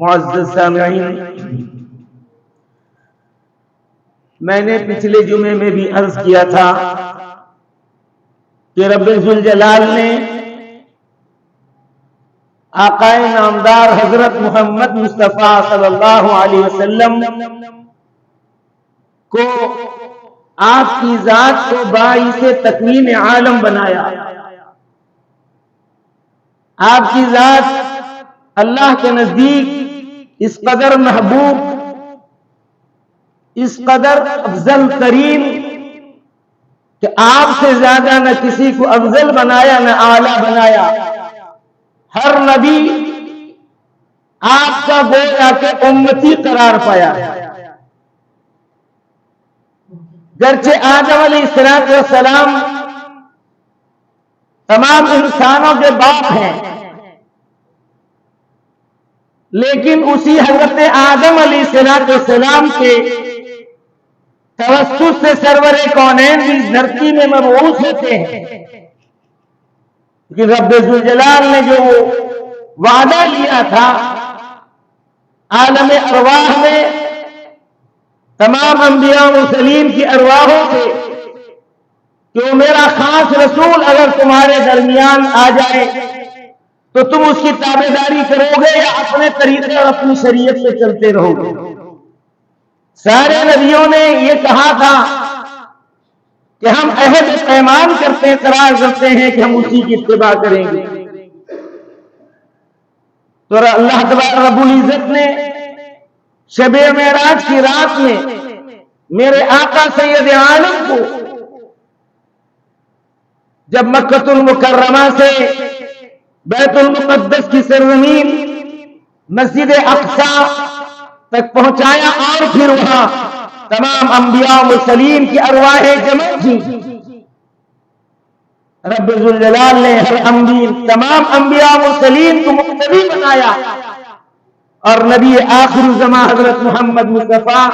معزز سامعین، میں نے پچھلے جمعے میں بھی عرض کیا تھا کہ رب ذوالجلال نے آقائے نامدار حضرت محمد مصطفیٰ صلی اللہ علیہ وسلم کو آپ کی ذات کو باعث تکوین عالم بنایا۔ آپ کی ذات اللہ کے نزدیک اس قدر محبوب، اس قدر افضل ترین کہ آپ سے زیادہ نہ کسی کو افضل بنایا نہ اعلیٰ بنایا۔ ہر نبی آپ کا گویا کہ امتی قرار پایا۔ گرچہ آدم علیہ السلام تمام انسانوں کے باپ ہیں، لیکن اسی حضرت آدم علیہ السلام کے توسط سے سرور کونین بھی دھرتی میں مبعوث ہوتے ہیں، کہ رب ذوالجلال نے جو وعدہ لیا تھا عالم ارواح میں تمام انبیاء و مرسلین کی ارواحوں سے کہ وہ میرا خاص رسول اگر تمہارے درمیان آ جائے تو تم اس کی تابعداری کرو گے یا اپنے طریقے اور اپنی شریعت سے چلتے رہو گے۔ سارے نبیوں نے یہ کہا تھا کہ ہم عہد پیمان کرتے ہیں، قرار کرتے ہیں کہ ہم اسی کی اتباع کریں گے۔ تو اللہ تبارک رب العزت نے شب معراج کی رات میں میرے آقا سید عالم کو جب مکہ المکرمہ سے بیت المقدس کی سرزمین مسجد اقصی تک پہنچایا اور پھر وہاں تمام انبیاء و مرسلین کی ارواحیں جمع تھیں، رب ذوالجلال نے تمام انبیاء و مرسلین کو مقتدی بنایا اور نبی آخر الزمان حضرت محمد مصطفیٰ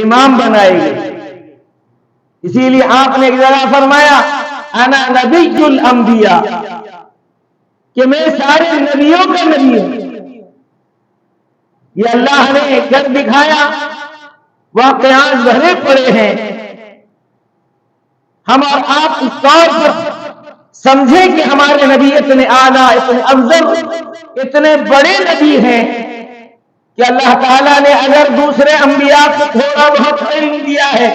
امام بنائے گئے۔ اسی لیے آپ نے ایک جگہ فرمایا انا نبی الانبیاء، کہ میں سارے نبیوں کا نبی ہوں۔ یہ اللہ نے کر دکھایا، واقعات بھرے پڑے ہیں۔ ہم اور آپ اس طور پر سمجھیں کہ ہمارے نبی اتنے اعلیٰ، اتنے افضل، اتنے بڑے نبی ہیں کہ اللہ تعالیٰ نے اگر دوسرے انبیاء کو تھوڑا بہت علم دیا ہے،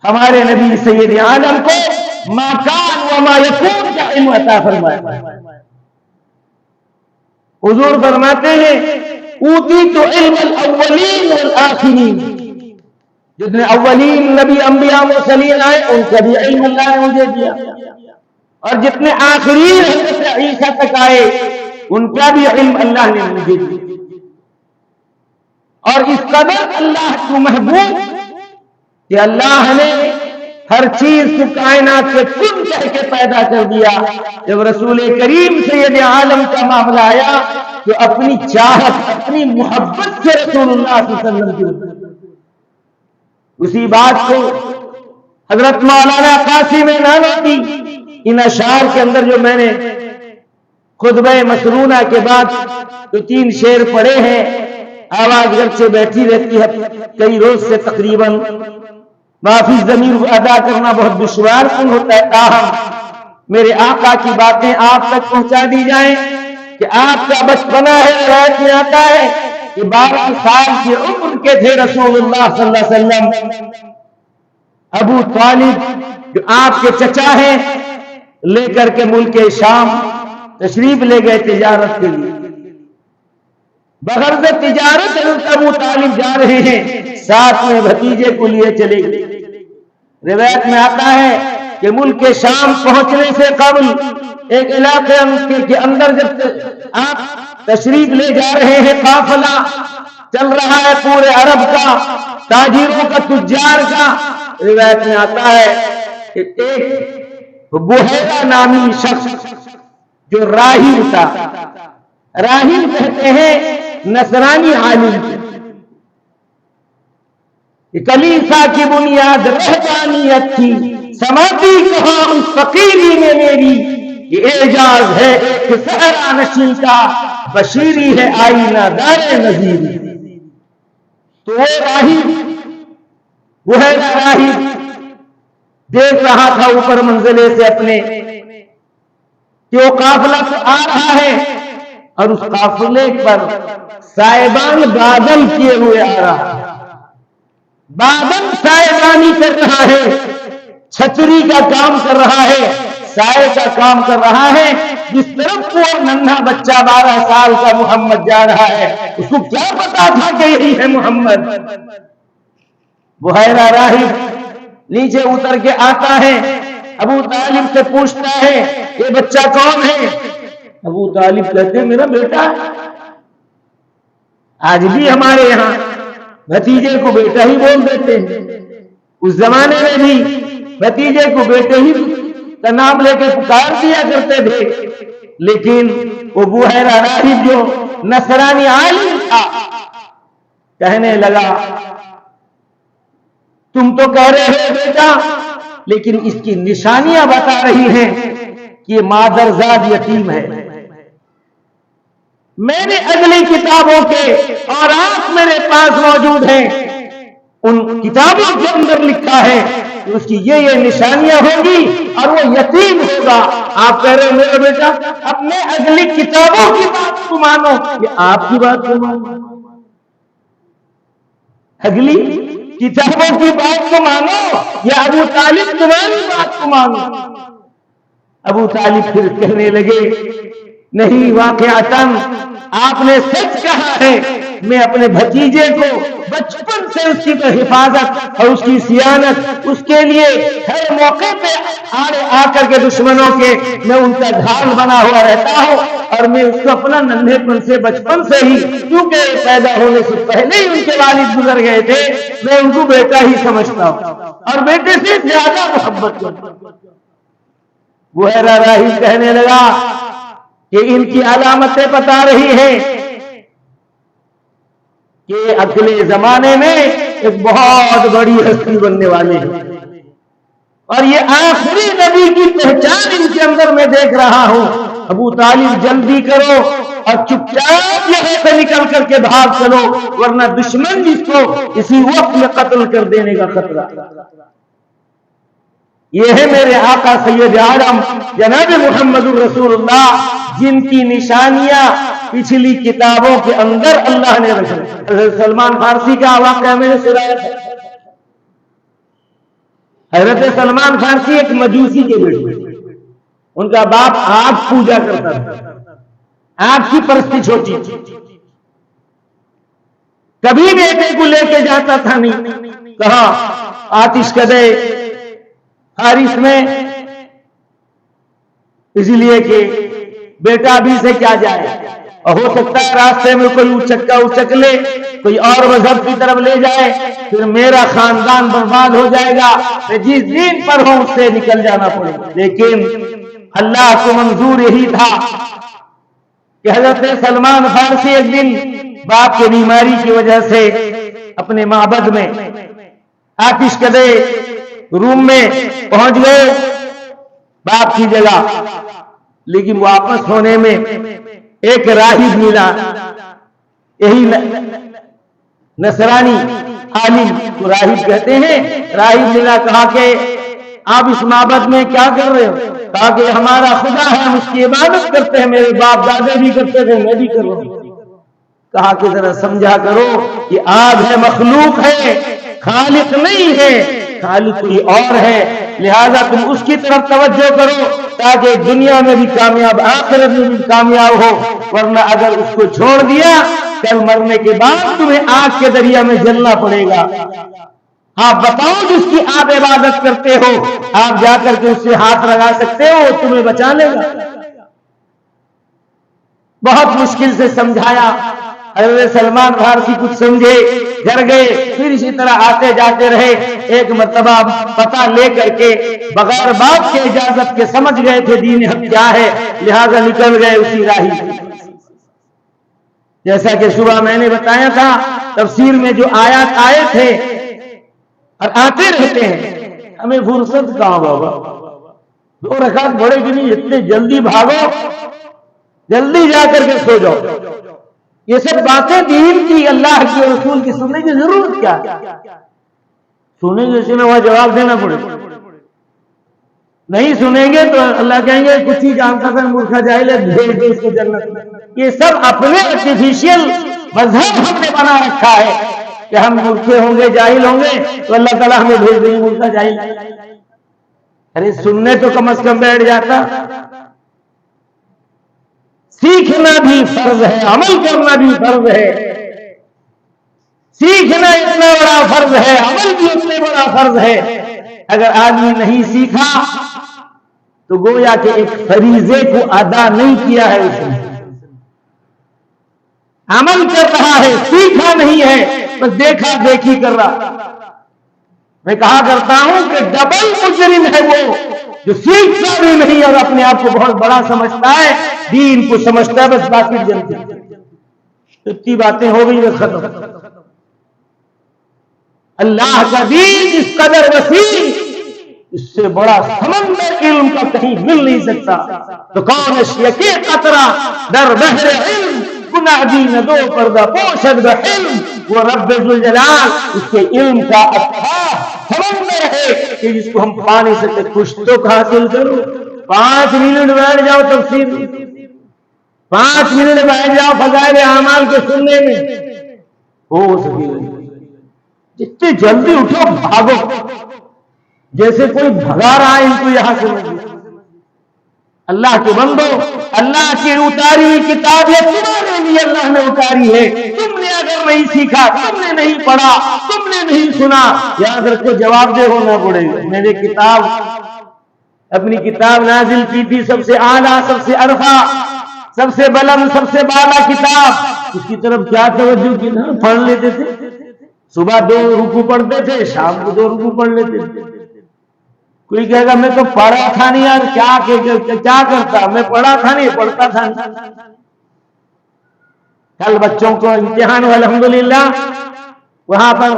ہمارے نبی سید عالم کو ما کان وما یکون کا علم عطا فرمایا۔ حضور فرماتے ہیں اوتیت علم الاولین والآخرین، جتنے اولین نبی انبیاء مرسلین آئے ان کا بھی علم اللہ نے مجھے دیا، اور جتنے آخرین حضرت عیسیٰ تک آئے ان کا بھی علم اللہ نے مجھے دیا۔ اور اس قدر اللہ کو محبوب کہ اللہ نے ہر چیز کو کائنات سے کن کہہ کے پیدا کر دیا۔ جب رسول کریم سید عالم کا معاملہ آیا تو اپنی چاہت، اپنی محبت سے رسول اللہ صلی اللہ علیہ وسلم کی اسی بات کو حضرت مولانا قاسم نانوتوی ان اشعار کے اندر جو میں نے خطبہ مسرونہ کے بعد جو 3 شعر پڑھے ہیں، آواز گھر سے بیٹھی رہتی ہے کئی روز سے تقریباً، معافی ضمیر کو ادا کرنا بہت دشوار کن ہوتا ہے، تاہم میرے آقا کی باتیں آپ تک پہنچا دی جائیں کہ آپ کا بچپنا ہے۔ روایت میں آتا ہے کہ 12 سال کی عمر کے تھے رسول اللہ صلی اللہ علیہ وسلم، ابو طالب جو آپ کے چچا ہیں لے کر کے ملک شام تشریف لے گئے تجارت کے لیے۔ بغرض تجارت ابو طالب جا رہے ہیں، ساتھ میں بھتیجے کو لیے چلے گئے۔ روایت میں آتا ہے کہ ملک شام پہنچنے سے قبل ایک علاقے کے اندر جب آپ تشریف لے جا رہے ہیں، قافلہ چل رہا ہے پورے عرب کا، تاجروں کا، تجار کا، روایت میں آتا ہے کہ ایک بحیرہ نامی شخص جو راہب تھا، راہب کہتے ہیں نصرانی عالم، کلیسا کی بنیاد رہبانیت تھی، سماتی کہاں اس فقیری میں میری، یہ اعجاز ہے ایک صحرا نشین کا، بشیری ہے آئینہ دار نظیری۔ تو وہ راہب، بحیرہ راہب دیکھ رہا تھا اوپر منزلے سے اپنے کہ وہ قافلہ تو آ رہا ہے اور اس قافلے پر سائبان بادل کیے ہوئے آ رہا ہے، بادل سائبانی کر رہا ہے، چھتری کا کام کر رہا ہے، سائے کا کام کر رہا ہے۔ جس طرف وہ ننھا بچہ 12 سال کا محمد جا رہا ہے، اس کو کیا پتا تھا کہ یہی ہے محمد؟ بحیرہ راہب نیچے اتر کے آتا ہے، ابو طالب سے پوچھتا ہے یہ بچہ کون ہے؟ ابو طالب کہتے ہیں میرا بیٹا ہے۔ آج بھی ہمارے یہاں بھتیجے کو بیٹا ہی بول دیتے ہیں، اس زمانے میں بھی بھتیجے کو بیٹے ہی کا نام لے کے پکار دیا کرتے تھے۔ لیکن وہ بحیرہ راہب جو نصرانی عالم تھا کہنے لگا تم تو کہہ رہے ہو بیٹا، لیکن اس کی نشانیاں بتا رہی ہیں کہ یہ مادرزاد یتیم ہے۔ میں نے اگلی کتابوں کے اور آپ میرے پاس موجود ہیں، ان کتابوں کے اندر لکھا ہے کہ اس کی یہ نشانیاں ہوں گی اور وہ یتیم ہوگا۔ آپ کہہ رہے ہو میرا بیٹا، اپنے اگلی کتابوں کی بات کو مانو یا آپ کی بات کو مانو؟ اگلی کتابوں کی بات کو مانو یا ابو طالب تمہاری بات کو مانو؟ ابو طالب پھر کہنے لگے نہیں، واقعتاً آپ نے سچ کہا ہے، میں اپنے بھتیجے کو بچپن سے اس کی حفاظت اور اس کی صیانت، اس کے لیے ہر موقع پہ آ کر کے دشمنوں کے میں ان کا ڈھال بنا ہوا رہتا ہوں، اور میں اس کو اپنا ننھے پن سے بچپن سے ہی، کیونکہ پیدا ہونے سے پہلے ہی ان کے والد گزر گئے تھے، میں ان کو بیٹا ہی سمجھتا ہوں اور بیٹے سے زیادہ محبت کرتا ہوں۔ بحیرہ راہب کہنے لگا کہ ان کی علامتیں بتا رہی ہیں کہ اگلے زمانے میں ایک بہت بڑی ہستی بننے والے ہیں، اور یہ آخری نبی کی پہچان ان کے اندر میں دیکھ رہا ہوں۔ ابو طالب جلدی کرو اور چپ چاپ یہاں سے نکل کر کے بھاگ چلو، ورنہ دشمن اس کو اسی وقت میں قتل کر دینے کا خطرہ۔ یہ ہے میرے آقا سید عالم جناب محمد الرسول اللہ، جن کی نشانیاں پچھلی کتابوں کے اندر اللہ نے رکھی۔ حضرت سلمان فارسی کا واقعہ میں نے سنایا تھا۔ حضرت سلمان فارسی ایک مجوسی کے بیٹے، ان کا باپ آگ پوجا کرتا تھا، آگ کی پرستش ہوتی تھی، کبھی بیٹے کو لے کے جاتا تھا نہیں، کہا آتش کدے حارث میں، اس لیے کہ بیٹا ابھی سے کیا جائے، اور ہو سکتا ہے راستے میں کوئی اچکا اچک لے، کوئی اور مذہب کی طرف لے جائے، پھر میرا خاندان برباد ہو جائے گا، میں جس دین پر ہوں اس سے نکل جانا پڑے گا۔ لیکن اللہ کو منظور یہی تھا کہ حضرت سلمان فارسی ایک دن باپ کی بیماری کی وجہ سے اپنے معبد میں آتش کدے روم میں پہنچ گئے باپ کی جگہ، لیکن واپس ہونے میں ایک راہب ملا، یہی نصرانی عالم کو راہب کہتے ہیں۔ راہب ملا، کہا کہ آپ اس معبد میں کیا کر رہے ہو؟ کہا کہ ہمارا خدا ہے، ہم اس کی عبادت کرتے ہیں، میرے باپ دادے بھی کرتے تھے، میں بھی کر رہا ہوں۔ کہا کہ ذرا سمجھا کرو کہ آگ ہے، مخلوق ہے، خالق نہیں ہے، خالق کوئی اور ہے، لہذا تم اس کی طرف توجہ کرو تاکہ دنیا میں بھی کامیاب، آخرت میں بھی کامیاب ہو، ورنہ اگر اس کو چھوڑ دیا کل مرنے کے بعد تمہیں آگ کے دریا میں جلنا پڑے گا۔ آپ بتاؤ جس کی آپ عبادت کرتے ہو، آپ جا کر کے اس سے ہاتھ لگا سکتے ہو، وہ تمہیں بچا لے گا۔ بہت مشکل سے سمجھایا، حضرت سلمان فارسی کچھ سمجھے، گھر گئے، پھر اسی طرح آتے جاتے رہے۔ ایک مرتبہ پتہ لے کر کے بغیر باپ کے اجازت کے سمجھ گئے تھے دین حق کیا ہے، لہذا نکل گئے اسی راہی۔ جیسا کہ صبح میں نے بتایا تھا، تفسیر میں جو آیات آئے تھے اور آتے رہتے ہیں، ہمیں فرصت کہاں بابا، 2 رکعت پڑھے کہ نہیں، اتنے جلدی بھاگو، جلدی جا کر کے سو جاؤ. یہ سب باتیں دین کی، اللہ کی اور رسول کی سننے کی ضرورت کیا ہے؟ سنیں گے اسی میں وہاں جواب دینا پڑے. نہیں سنیں گے تو اللہ کہیں گے کچھ ہی جانتا تھا مورکھا جاہل ہے، بھیج دو اس کو جنت. یہ سب اپنے آرٹیفیشل مذہب ہم نے بنا رکھا ہے کہ ہم مورکھے ہوں گے، جاہل ہوں گے تو اللہ تعالیٰ ہمیں بھیج دیں گے مورکھا جاہل. ارے سننے تو کم از کم بیٹھ جاتا. سیکھنا بھی فرض ہے، عمل کرنا بھی فرض ہے. سیکھنا اتنا بڑا فرض ہے، عمل بھی اتنا بڑا فرض ہے. اگر آدمی نہیں سیکھا تو گویا کہ ایک فریضے کو ادا نہیں کیا ہے. اس نے عمل کر رہا ہے، سیکھا نہیں ہے، بس دیکھا دیکھی کر رہا. میں کہا کرتا ہوں کہ ڈبل مجرم ہے وہ جو سیکھتا بھی نہیں اور اپنے آپ کو بہت بڑا سمجھتا ہے، دین کو سمجھتا ہے بس باقی جنتی. اتنی باتیں ہو گئی بس ختم. اللہ کا دین اس قدر وسیع، اس سے بڑا سمندر علم کا کہیں مل نہیں سکتا. تو کون یکی قطرہ در بحر علم، گناہ دین دو پردہ پوشد بحلم. وہ رب ذوالجلال اس کے علم کا اتھاہ سمندر ہے کہ جس کو ہم پا نہیں سکتے. کچھ تو حاصل کرو. 5 منٹ بیٹھ جاؤ تفسیر میں، 5 منٹ بیٹھ جاؤ فضائل اعمال کے سننے میں، ہو سکے گا. جتنے جلدی اٹھو بھاگو، جیسے کوئی بھگا رہا ہے ان کو یہاں سے. اللہ کے بندو، اللہ کی اتاری ہوئی کتاب یہ تمہارے لیے اللہ نے اتاری ہے. تم نے اگر نہیں سیکھا، تم نے نہیں پڑھا، تم نے نہیں سنا، یاد رکھو جواب دہ ہونا پڑے گا. میں نے اپنی کتاب نازل کی تھی، سب سے اعلیٰ، سب سے ارفع، سب سے بلند، سب سے بالا کتاب. اس کی طرف کیا توجہ کی نا، پڑھ لیتے تھے. صبح 2 رکوع پڑھتے تھے، شام کو 2 رکوع پڑھ لیتے تھے. کوئی کہے گا میں تو پڑھا تھا نہیں یار، کیا کرتا، میں پڑھا تھا نہیں، پڑھتا تھا نہیں. کل بچوں کو امتحان ہوا الحمدللہ، وہاں پر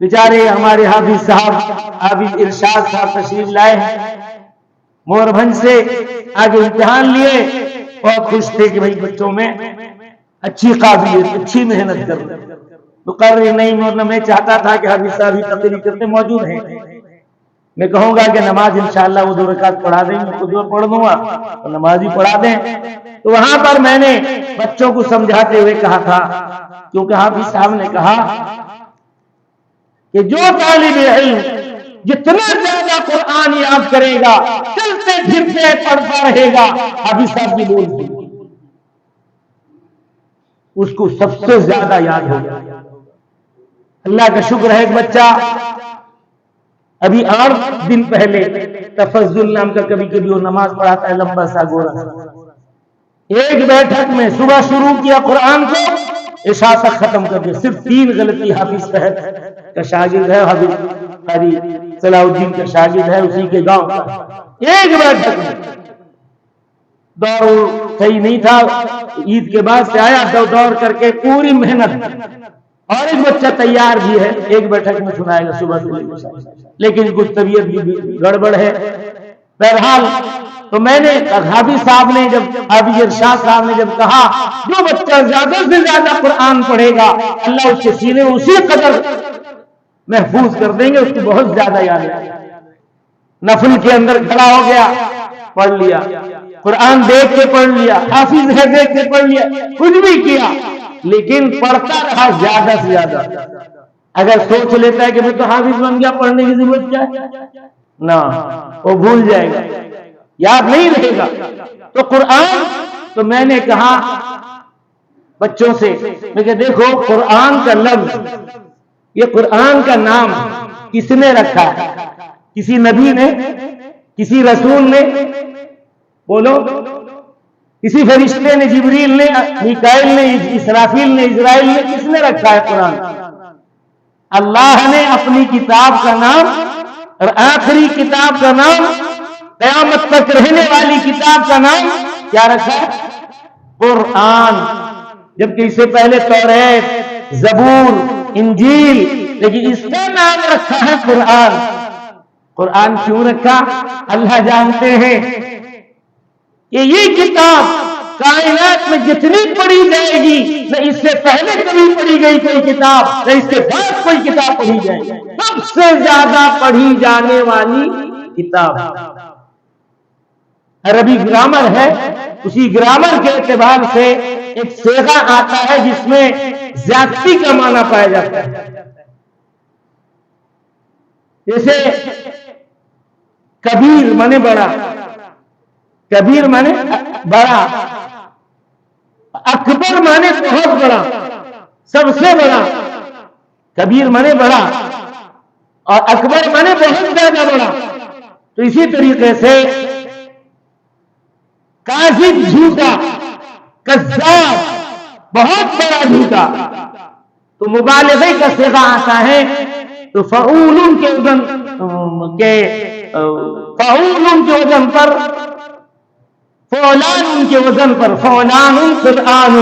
بیچارے ہمارے حافظ صاحب، حافظ ارشاد صاحب تشریف لائے موربھنج سے. آگے امتحان لیے، بہت خوش تھے کہ بھائی بچوں میں اچھی قابلیت، اچھی محنت کر رہے. مقرر نہیں مورنا، میں چاہتا تھا کہ حافظ صاحب ہی تقریر کرتے، موجود ہیں. میں کہوں گا کہ نماز انشاءاللہ وہ 2 رکعت پڑھا دیں، میں خود پڑھ دوں گا تو نماز ہی پڑھا دیں. تو وہاں پر میں نے بچوں کو سمجھاتے ہوئے کہا تھا، کیونکہ حافظ صاحب نے کہا کہ جو طالب علم جتنا زیادہ قرآن یاد کرے گا، چلتے پھرتے پڑھتا رہے گا، حافظ صاحب کی بول تھی، اس کو سب سے زیادہ یاد ہوگا. اللہ کا شکر ہے، ایک بچہ ابھی 8 دن پہلے تفضل نام کا کبھی کبھی وہ نماز پڑھاتا ہے، لمبا سا گورا. ایک بیٹھک میں صبح شروع کیا قرآن کو، عشاء تک ختم کر دیا. صرف 3 غلطی. حافظ صاحب کا شاگرد ہے، حافظ قاری صلاح الدین کا شاگرد ہے، اسی کے گاؤں کا. ایک بیٹھک میں دور صحیح نہیں تھا، عید کے بعد سے آیا، دور کر کے پوری محنت. اور ایک بچہ تیار بھی ہے، ایک بیٹھک میں سنائے گا صبح سے، لیکن کچھ طبیعت بھی گڑبڑ ہے. بہرحال تو میں نے حافظ صاحب نے جب، حافظ ارشاد صاحب نے جب کہا جو بچہ زیادہ سے زیادہ قرآن پڑھے گا اللہ اس کے سینے اسی قدر محفوظ کر دیں گے، اس کو بہت زیادہ یاد ہے. نفل کے اندر کھڑا ہو گیا، پڑھ لیا، قرآن دیکھ کے پڑھ لیا، حافظ ہے دیکھ کے پڑھ لیا، کچھ بھی کیا، لیکن پڑھتا رہا زیادہ سے زیادہ. اگر سوچ لیتا ہے کہ میں تو حافظ بن گیا، پڑھنے کی ضرورت کیا ہے، نہ، وہ بھول جائے گا، یاد نہیں رہے گا. تو قرآن، تو میں نے کہا بچوں سے، میں کہ دیکھو قرآن کا لفظ، یہ قرآن کا نام کس نے رکھا ہے؟ کسی نبی نے، کسی رسول نے؟ بولو، کسی فرشتے نے، جبریل نے، میکائیل نے، اسرافیل نے، اسرائیل نے؟ کس نے رکھا ہے قرآن؟ اللہ نے اپنی کتاب کا نام اور آخری کتاب کا نام، قیامت تک رہنے والی کتاب کا نام کیا رکھا ہے؟ قرآن. جبکہ اس سے پہلے توریت، زبور، انجیل، لیکن اس کا نام رکھا ہے قرآن. قرآن کیوں رکھا اللہ جانتے ہیں کہ یہ کتاب کائنات میں جتنی پڑھی جائے گی نہ اس سے پہلے کبھی پڑھی گئی کوئی کتاب نہ اس کے بعد کوئی کتاب پڑھی جائے گی، سب سے زیادہ پڑھی جانے والی کتاب عربی گرامر ہے، اسی گرامر کے اعتبار سے ایک صیغہ آتا ہے جس میں زیادتی کا معنی پایا جاتا ہے. جیسے کبیر مانے بڑا، کبیر مانے بڑا، اکبر مانے بہت بڑا، سب سے بڑا. کبیر مانے بڑا اور اکبر مانے بہت زیادہ بڑا. تو اسی طریقے سے کاذب جھوٹا، کذاب بہت بڑا جھوٹا، تو مبالغے کا صیغہ آتا ہے تو فعول کے وزن پر، فعلان کے وزن پر، فعلان قرآن،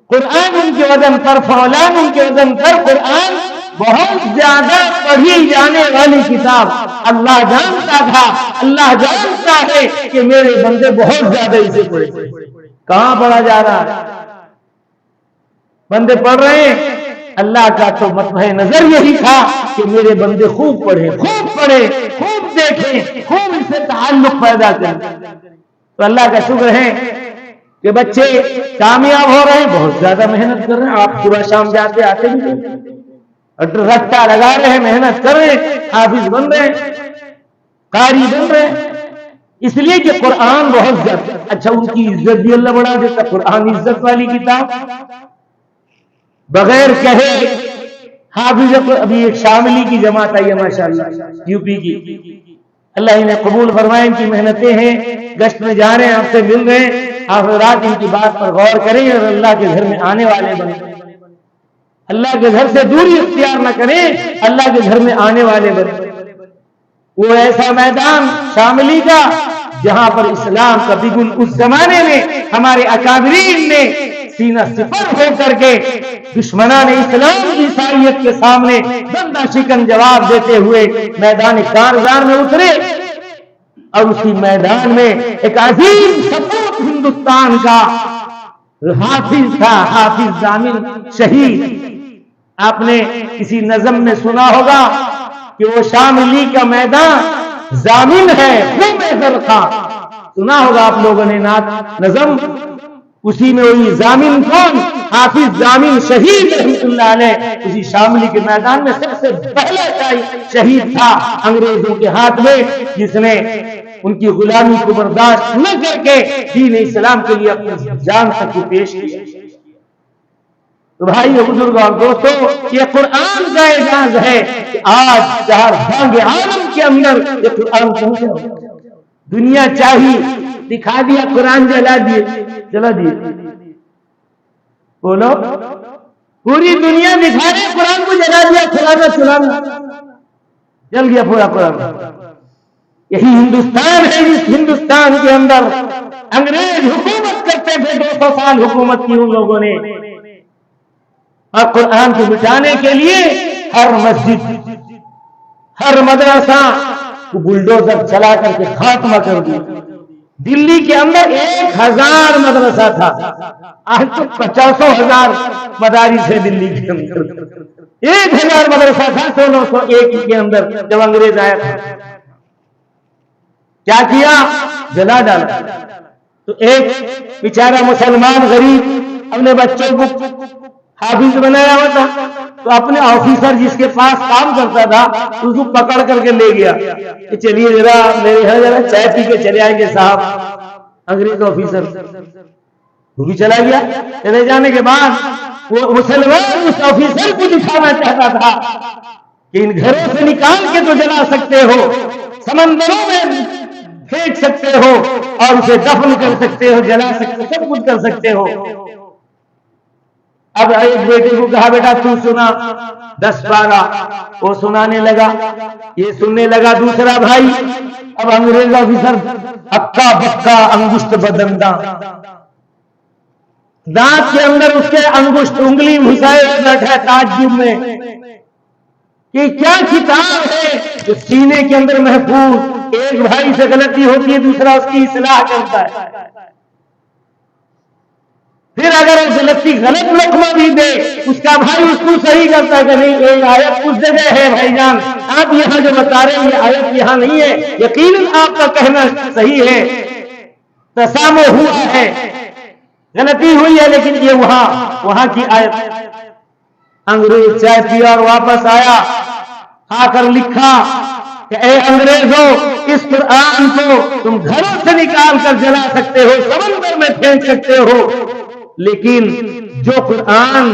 قرآن کے وزن پر، فعلان کے وزن پر قرآن بہت زیادہ پڑھی جانے والی کتاب. اللہ جانتا تھا، اللہ جانتا ہے کہ میرے بندے بہت زیادہ اسے پڑھے. کہاں پڑھا جا رہا ہے؟ بندے پڑھ رہے ہیں. اللہ کا تو مطمئن نظر یہی تھا کہ میرے بندے خوب پڑھیں، خوب پڑھیں، خوب دیکھیں، خوب اس سے تعلق پیدا کریں. تو اللہ کا شکر ہے کہ بچے کامیاب ہو رہے ہیں، بہت زیادہ محنت کر رہے ہیں. آپ صبح شام جاتے آتے بھی رٹا لگا رہے ہیں، محنت کر رہے ہیں، حافظ بن رہے ہیں، قاری بن رہے ہیں، اس لیے کہ قرآن بہت زیادہ. اچھا ان کی عزت بھی اللہ بڑھا دیتا. قرآن عزت والی کتاب، بغیر کہے حافظ. ابھی ایک شاملی کی جماعت آئی ہے ماشاءاللہ یو پی کی، اللہ انہیں قبول فرمائے. ان کی محنتیں ہیں، گشت میں جا رہے ہیں، آپ سے مل رہے ہیں. آپ رات ان کی بات پر غور کریں اور اللہ کے گھر میں آنے والے بنیں. اللہ کے گھر سے دوری اختیار نہ کریں، اللہ کے گھر میں آنے والے بنیں. وہ ایسا میدان شاملی کا جہاں پر اسلام کا بگل اس زمانے میں ہمارے اکابرین نے سینہ سپر ہو کر کے دشمنان اسلام عیسائیت کے سامنے بندہ شکن جواب دیتے ہوئے میدان کارزار میں اترے. اور اسی میدان میں ایک عظیم سپوت ہندوستان کا حافظ تھا، حافظ ضامن شہید. آپ نے کسی نظم میں سنا ہوگا کہ وہ شاملی کا میدان ضامن ہے خون زرخا. سنا ہوگا آپ لوگوں نے نعت نظم. اسی میں وہی ضامن کون؟ حافظ ضامن شہید رحمۃ اللہ علیہ. اسی شاملی کے میدان میں سب سے پہلا شہید تھا انگریزوں کے ہاتھ میں، جس نے ان کی غلامی کو برداشت نہ کر کے دین اسلام کے لیے اپنی جان تک کو پیش کیا. تو بھائی بزرگ اور دوستو، یہ قرآن کا اعجاز ہے کہ آج چار بھانگ عالم کے اندر یہ قرآن پہنچا. دنیا چاہیے دکھا دیا قرآن، جلا دیے. بولو، پوری دنیا دکھا رہے قرآن کو جلا دیا، چلانا جل گیا پورا قرآن. یہی ہندوستان ہے جس ہندوستان کے اندر انگریز حکومت کرتے تھے. 200 سال حکومت کی ان لوگوں نے، اور قرآن کو مٹانے کے لیے ہر مسجد، ہر مدرسہ کو بلڈوزر چلا کر کے خاتمہ کر دیا. دلی کے اندر 1000 مدرسہ تھا، آج تو 50,000 مدارس ہے دلی کے اندر. 1000 مدرسہ تھا 1901 کے اندر جب انگریز آیا تھا. کیا کیا؟ جلا ڈالا. تو ایک بیچارہ مسلمان غریب اپنے بچوں کو حافظ بنایا ہوا تھا، تو اپنے آفیسر جس کے پاس کام کرتا تھا اس کو پکڑ کر کے لے گیا کہ چلیے ذرا میرے یہاں ذرا چائے پی کے چلے آئیں گے صاحب. انگریز آفیسر وہ بھی چلا گیا. چلے جانے کے بعد وہ مسلمان اس آفیسر کو دکھانا چاہتا تھا کہ ان گھروں سے نکال کے تو جلا سکتے ہو، سمندروں میں پھینک سکتے ہو، اور اسے دفن کر سکتے ہو، جلا سکتے ہو، سب کچھ کر سکتے ہو. اب ایک بیٹے کو کہا بیٹا تو سنا 10-12، وہ سنانے لگا، یہ سننے لگا دوسرا بھائی. اب انگریز آفیسر اکا بکا انگشت بدنداں، دانت کے اندر اس کے انگشت انگلی گھسائے بیٹھا تعجب میں کہ کیا کتاب ہے جو سینے کے اندر محفوظ، ایک بھائی سے غلطی ہوتی ہے دوسرا اس کی اصلاح کرتا ہے، پھر اگر وہ غلط لقمہ بھی دے اس کا بھائی اس کو صحیح کرتا ہے کہ نہیں ایک آیت اس جگہ ہے بھائی جان، آپ یہاں جو بتا رہے ہیں یہ آیت یہاں نہیں ہے، یقیناً آپ کا کہنا صحیح ہے، تسامح ہوا ہے، غلطی ہوئی ہے، لیکن یہ وہاں کی آیت۔ انگریز چائے پیا اور واپس آیا، آ کر لکھا کہ اے انگریزوں، اس قرآن کو تم گھروں سے نکال کر جلا سکتے ہو، سمندر میں پھینک سکتے ہو، لیکن جو قرآن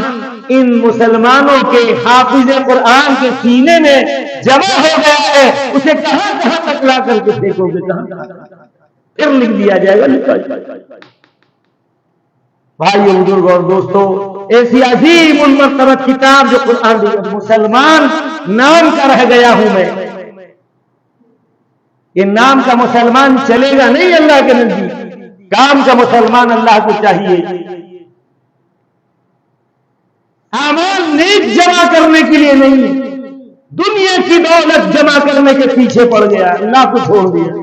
ان مسلمانوں کے حافظ قرآن کے سینے میں جمع ہو گیا ہے اسے کہاں تک لا کر کے پھینکو گے، کہاں پھر لکھ دیا جائے گا، لکھا جائے گا۔ بھائیو بزرگ اور دوستو، ایسی عظیم المرتبہ کتاب جو قرآن دی، مسلمان نام کا رہ گیا ہوں میں، یہ نام کا مسلمان چلے گا نہیں اللہ کے نزدیک، کام کا مسلمان اللہ کو چاہیے۔ اعمال نیک جمع کرنے کے لیے نہیں، دنیا کی دولت جمع کرنے کے پیچھے پڑ گیا، اللہ کو چھوڑ دیا،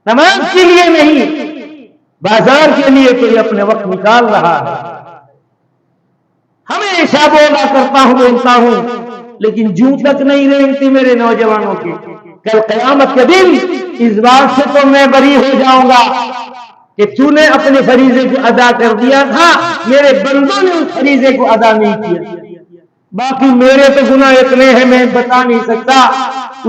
نماز کے لیے نہیں، بازار کے لیے کوئی اپنے وقت نکال رہا ہے۔ ہمیشہ بولا کرتا ہوں، بولتا ہوں، لیکن جوں تک نہیں رینگتی میرے نوجوانوں کی۔ کل قیامت کے دن اس بات سے تو میں بری ہو جاؤں گا کہ تو نے اپنے فریضے کو ادا کر دیا تھا، میرے بندوں نے اس فریضے کو ادا نہیں کیا، باقی میرے تو گناہ اتنے ہیں میں بتا نہیں سکتا،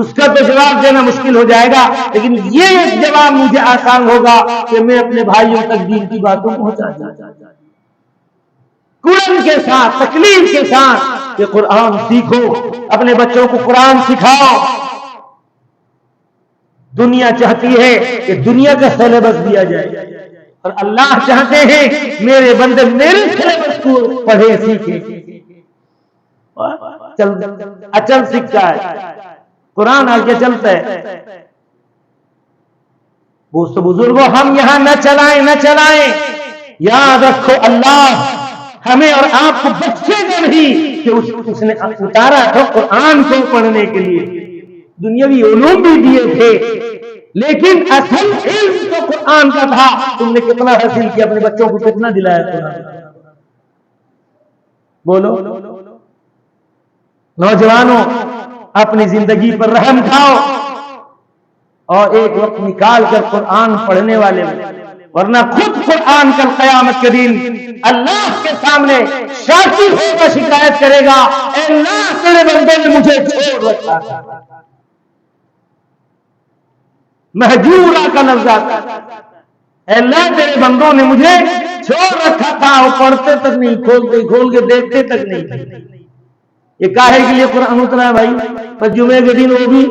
اس کا تو جواب دینا مشکل ہو جائے گا، لیکن یہ ایک جواب مجھے آسان ہوگا کہ میں اپنے بھائیوں تک دین کی باتوں پہنچا دوں، قرآن کے ساتھ، تکلیف کے ساتھ، کہ قرآن سیکھو، اپنے بچوں کو قرآن سکھاؤ۔ دنیا چاہتی ہے کہ دنیا کا سلیبس دیا جائے، اور اللہ چاہتے ہیں میرے بندے میرے سلیبس کو پڑھے سیکھیں۔ اچل سکھتا ہے، قرآن آگے چلتا ہے۔ بزرگوں، ہم یہاں نہ چلائیں، یاد رکھو اللہ ہمیں اور آپ کو بخشے گا نہیں کہ اس نے اتارا تھا قرآن کو پڑھنے کے لیے، دنیاوی علوم بھی دیے تھے، لیکن اصل علم تو قرآن کا تھا۔ تم نے کتنا حاصل کیا، اپنے بچوں کو کتنا دلایا قرآن؟ بولو نوجوانوں، اپنی زندگی پر رحم کھاؤ اور ایک وقت نکال کر قرآن پڑھنے والے ہو، ورنہ خود قرآن کل قیامت کے دن اللہ کے سامنے شاکی ہو کر شکایت کرے گا، اے اللہ تیرے بندے نے مجھے چھوڑ رکھا تھا۔ مہجورہ کا لفظ آتا ہے، اے اللہ تیرے بندوں نے مجھے چھوڑ رکھا تھا، وہ پڑھتے تک نہیں، کھول کے دیکھتے تک نہیں۔ یہ کاہے کے لیے قرآن اترا ہے بھائی؟ پر جمعے کے دن وہ بھی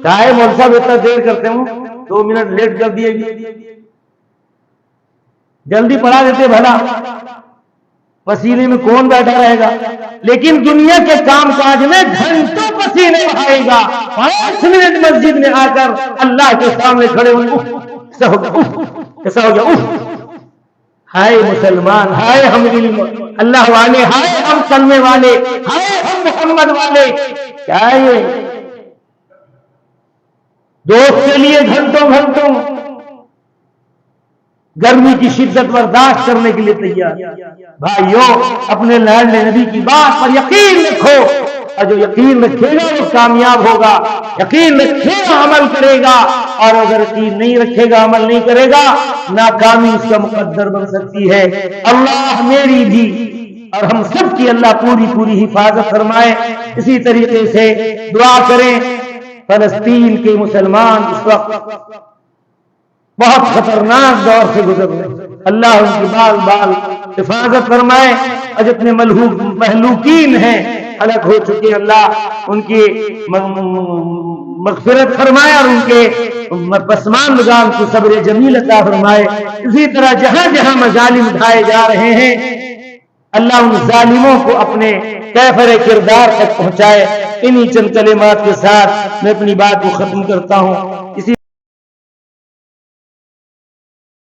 کاہے مول صاحب اتنا دیر کرتے ہوں، 2 منٹ لیٹ کر دیے گی، جلدی پڑھا دیتے بھلا، پسینے میں کون بیٹھا رہے گا؟ لیکن دنیا کے کام کاج میں گھنٹوں پسینے بہائے گا، 5 منٹ مسجد میں آ کر اللہ کے سامنے کھڑے ہوئے، ایسا ہو گیا، ہائے مسلمان، ہائے ہم علم اللہ والے، ہائے ہم کلمے والے، ہائے ہم محمد والے، کیا ہے یہ؟ دوست کے لیے گھنٹوں گرمی کی شدت برداشت کرنے کے لیے تیار۔ بھائیو، اپنے لاڈلے نبی کی بات پر یقین رکھو، اور جو یقین رکھے گا وہ کامیاب ہوگا، یقین رکھے گا عمل کرے گا، اور اگر یقین نہیں رکھے گا عمل نہیں کرے گا، ناکامی اس کا مقدر بن سکتی ہے۔ اللہ میری بھی اور ہم سب کی اللہ پوری حفاظت فرمائے۔ اسی طریقے سے دعا کریں، فلسطین کے مسلمان اس وقت بہت خطرناک دور سے گزر رہے ہیں، اللہ ان کی بال حفاظت فرمائے، اور جتنے مہلوکین ہیں ہلاک ہو چکے ہیں، اللہ ان کی مغفرت فرمائے اور ان کے پسماندگان کو صبر جمیل عطا فرمائے۔ اسی طرح جہاں جہاں مظالم ڈھائے جا رہے ہیں، اللہ ان ظالموں کو اپنے کیفر کردار تک پہنچائے۔ انہی چند کلمات کے ساتھ میں اپنی بات کو ختم کرتا ہوں۔